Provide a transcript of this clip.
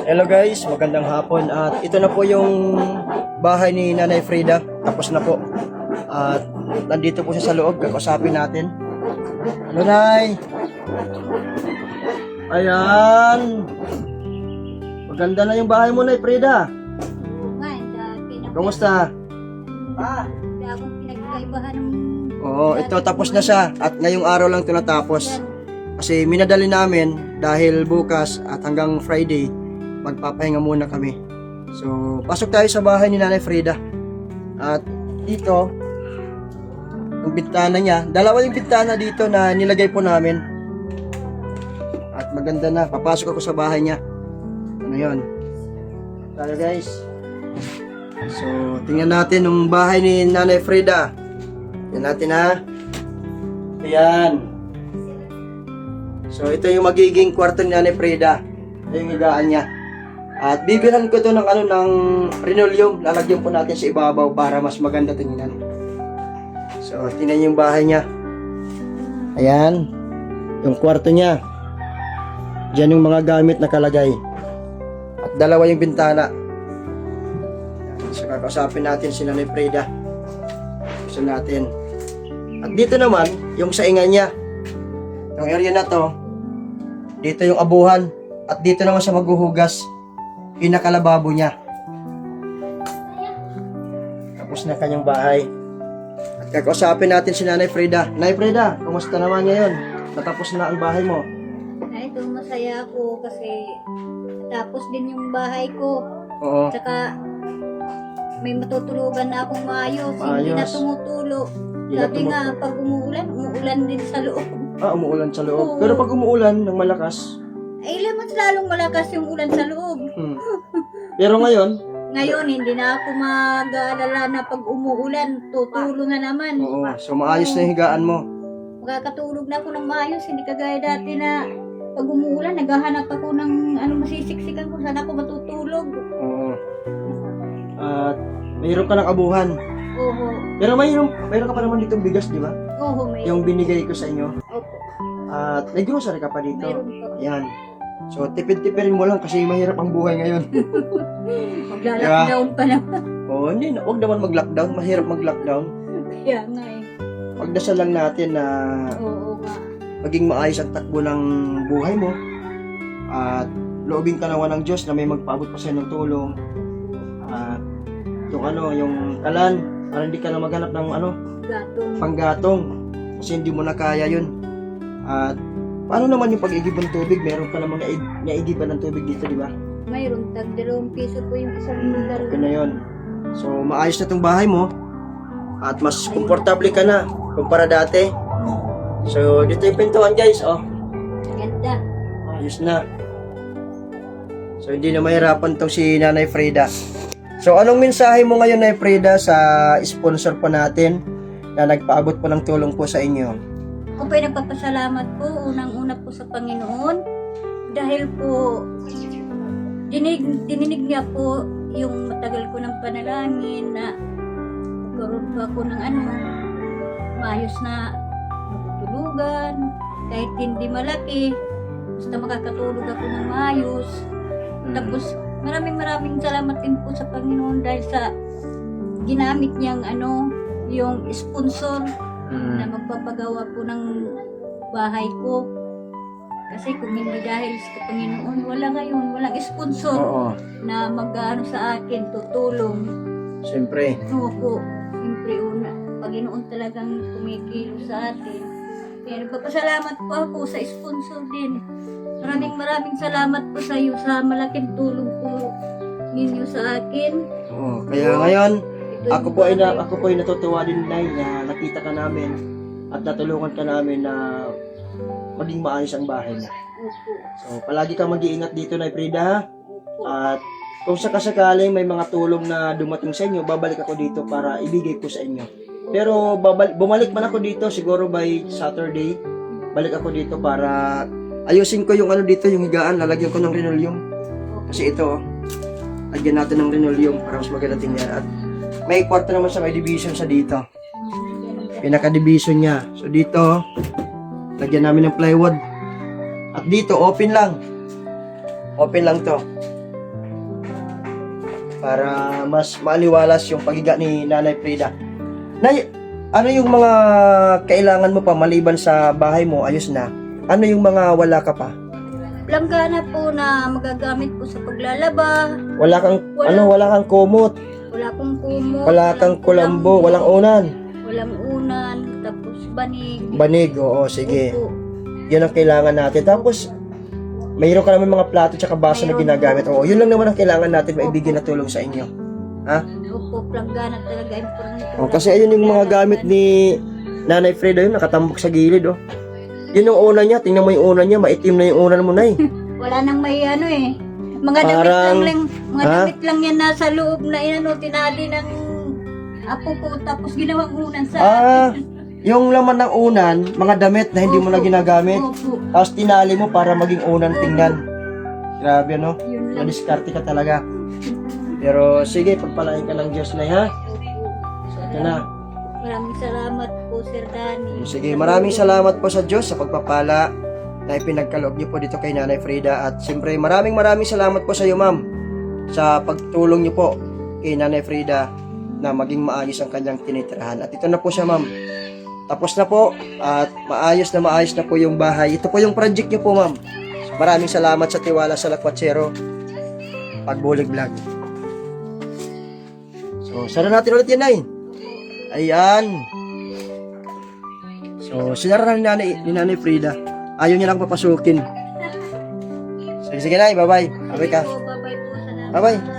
Hello guys, magandang hapon at ito na po yung bahay ni Nanay Frida. Tapos na po. At nandito po siya sa loob, kakausapin natin. Hello Nay! Ayan! Maganda na yung bahay mo, Nay Frida. Kamusta? Hindi akong pinagkaibahan ng... Oo, ito tapos na siya at ngayong araw lang ito natapos. Kasi minadali namin dahil bukas at hanggang Friday magpapahinga muna kami. So, pasok tayo sa bahay ni Nanay Frida. At dito, yung bintana niya, dalawa yung bintana dito na nilagay po namin. At maganda na, papasok ako sa bahay niya. Ano yun? Tayo guys. So, tingnan natin yung bahay ni Nanay Frida. Tingnan natin ha. Ayan. So, ito yung magiging kwarto ni Nanay Frida. Ito yung higaan niya. At bibilhan ko ito ng ng linoleum. Lalagyan po natin sa ibabaw para mas maganda tingnan. So, tingnan yung bahay niya. Ayan. Yung kwarto niya. Diyan yung mga gamit nakalagay. At dalawa yung bintana. So, kakausapin natin si Nanay Frida. Gusto natin. At dito naman, yung saingan niya. Yung area na to, dito yung abuhan. At dito naman siya maghuhugas. Pinakalababo niya. Tapos na kanyang bahay. At kakausapin natin si Nanay Frida. Nanay Frida, kumusta naman ngayon? Natapos na ang bahay mo. Ay, ito masaya ako kasi tapos din yung bahay ko. Oo. Tsaka may matutulugan na akong maayos. Hindi na Maayos. tumutulo. Hindi na Sabi nga, pag umuulan din sa loob. Umuulan sa loob. Oo. Pero pag umuulan ng malakas, Ay, mas lalong malakas yung ulan sa loob. Pero ngayon, Ngayon, hindi na ako mag-aalala na pag umuulan, tutulo na naman. oo. So maayos na yung higaan mo. Makakatulog na ako ng maayos. Hindi kagaya dati na pag umuulan, naghahanap ako ng masisiksikan kung saan ako matutulog. Oo. At mayroon ka ng abuhan. Oo. Pero mayroon ka pa naman ditong bigas, di ba? Oo, may. Yung binigay ko sa inyo. Opo. At may grocery ka pa dito. Mayroon pa. Ayan. So, tipid-tipirin mo lang kasi mahirap ang buhay ngayon. Magla-lockdown pa naman. Oo, hindi na. Huwag naman mag-lockdown. Mahirap mag-lockdown. Kaya nga eh. Pagdasal lang natin na Oo nga. maging maayos ang takbo ng buhay mo. At loobin ka naman ng Diyos na may magpaabot pa sa'yo ng tulong. At yung kalan, para hindi ka na maghanap ng Gatong. panggatong. Kasi hindi mo na kaya yun. At paano naman yung pag-igib ng tubig? Meron ka naman naigiban ng tubig dito, di ba? Mayroon tag 2 piso po yung isang lugar. Okay na yun. So, maayos na itong bahay mo. At mas komportable ka na kumpara dati. So, dito yung pintuan guys, oh. Ganda. Ayos na. So, hindi na mahirapan tong si Nanay Frida. So, anong mensahe mo ngayon, Nanay Frida, sa sponsor po natin na nagpaabot po ng tulong po sa inyo? Ako po'y nagpapasalamat po, unang-una po sa Panginoon. Dahil po, dininig niya po yung matagal ko ng panalangin na magkaroon po ako ng maayos na matutulugan. Kahit hindi malaki, basta makakatulog ako ng maayos. Tapos, maraming salamat din po sa Panginoon dahil sa ginamit niyang yung sponsor na magpapagawa po ng bahay ko. Kasi kung hindi dahil sa Panginoon, walang sponsor Oo. na sa akin, tutulong. Siyempre. Oo po, siyempre Panginoon talagang kumikilo sa atin. Kaya nagpapasalamat po ako sa sponsor din. Maraming salamat po sa iyo sa malaking tulong po ninyo sa akin. Oo. Kaya ngayon, Ito ako po ay natutuwa din, Nay, na nakita ka namin at natulungan ka namin na maging maayos ang bahay niya. Opo. So, palagi kang mag-iingat dito, Nay Frida, ha? At kung sakasakaling may mga tulong na dumating sa inyo, babalik ako dito para ibigay ko sa inyo. Pero bumalik man ako dito, siguro by Saturday, balik ako dito para ayusin ko yung dito, yung higaan, lalagyan ko ng linoleum. Kasi ito, lagyan natin ng linoleum para mas maganda tingnan. At may kwarto naman sa may division sa dito. Pinaka-division niya. So dito, lagyan namin ng plywood. At dito, open lang. Open lang to. Para mas maaliwalas yung paghiga ni Nanay Frida. Nay, ano yung mga kailangan mo pa maliban sa bahay mo, ayos na? Ano yung mga wala ka pa? Langgana po na magagamit po sa paglalaba. Wala kang, Wala. wala kang kumot, Wala akong kumot. wala kang kulambo, walang unan. Walang unan. Tapos banig. Banig, oo, sige. Opo. Yun ang kailangan natin. Tapos, mayroon ka naman mga plato tsaka baso na Mayroon ginagamit. Oo, yun lang naman ang kailangan natin maibigay na tulong sa inyo. Ha? Opo, langgana talaga. Importante. Oh, kasi ayun yung mga gamit ni Nanay Frida yun, nakatambok sa gilid, oh. Yun yung una niya, tingnan mo yung una niya, maitim na yung una mo na eh. Wala nang may ano eh. Mga damit Parang- lang, mga Ha? damit lang yan nasa loob na inano, tinali ng apo ko, tapos ginawang unan sa Ah, yung laman ng unan, mga damit na hindi mo na Opo. ginagamit, Opo, tapos tinali mo para maging unan tingnan. Grabe, no? yun lang. Madiskarte ka talaga. Pero sige, pagpalain ka ng Diyos na, ha? Opo. Ito na. Maraming salamat po, Sir Danny. Sige, maraming salamat po sa Diyos sa pagpapala na ipinagkaloob niyo po dito kay Nanay Frida. At siyempre, maraming salamat po sa iyo, ma'am, sa pagtulong niyo po kay Nanay Frida na maging maayos ang kanyang tinitirahan. At ito na po siya, ma'am. Tapos na po at maayos na po yung bahay. Ito po yung project niyo po, ma'am. Maraming salamat sa tiwala sa Lakwatsero Pagbulig Vlog. So, sara natin ulit yan, Nay. Ayan. So, sinara na ni Nanay Frida. Ayaw niya lang papasukin. Sige, Nay. Bye-bye. Bye-bye ka. Bye-bye po. Salamat. Bye-bye.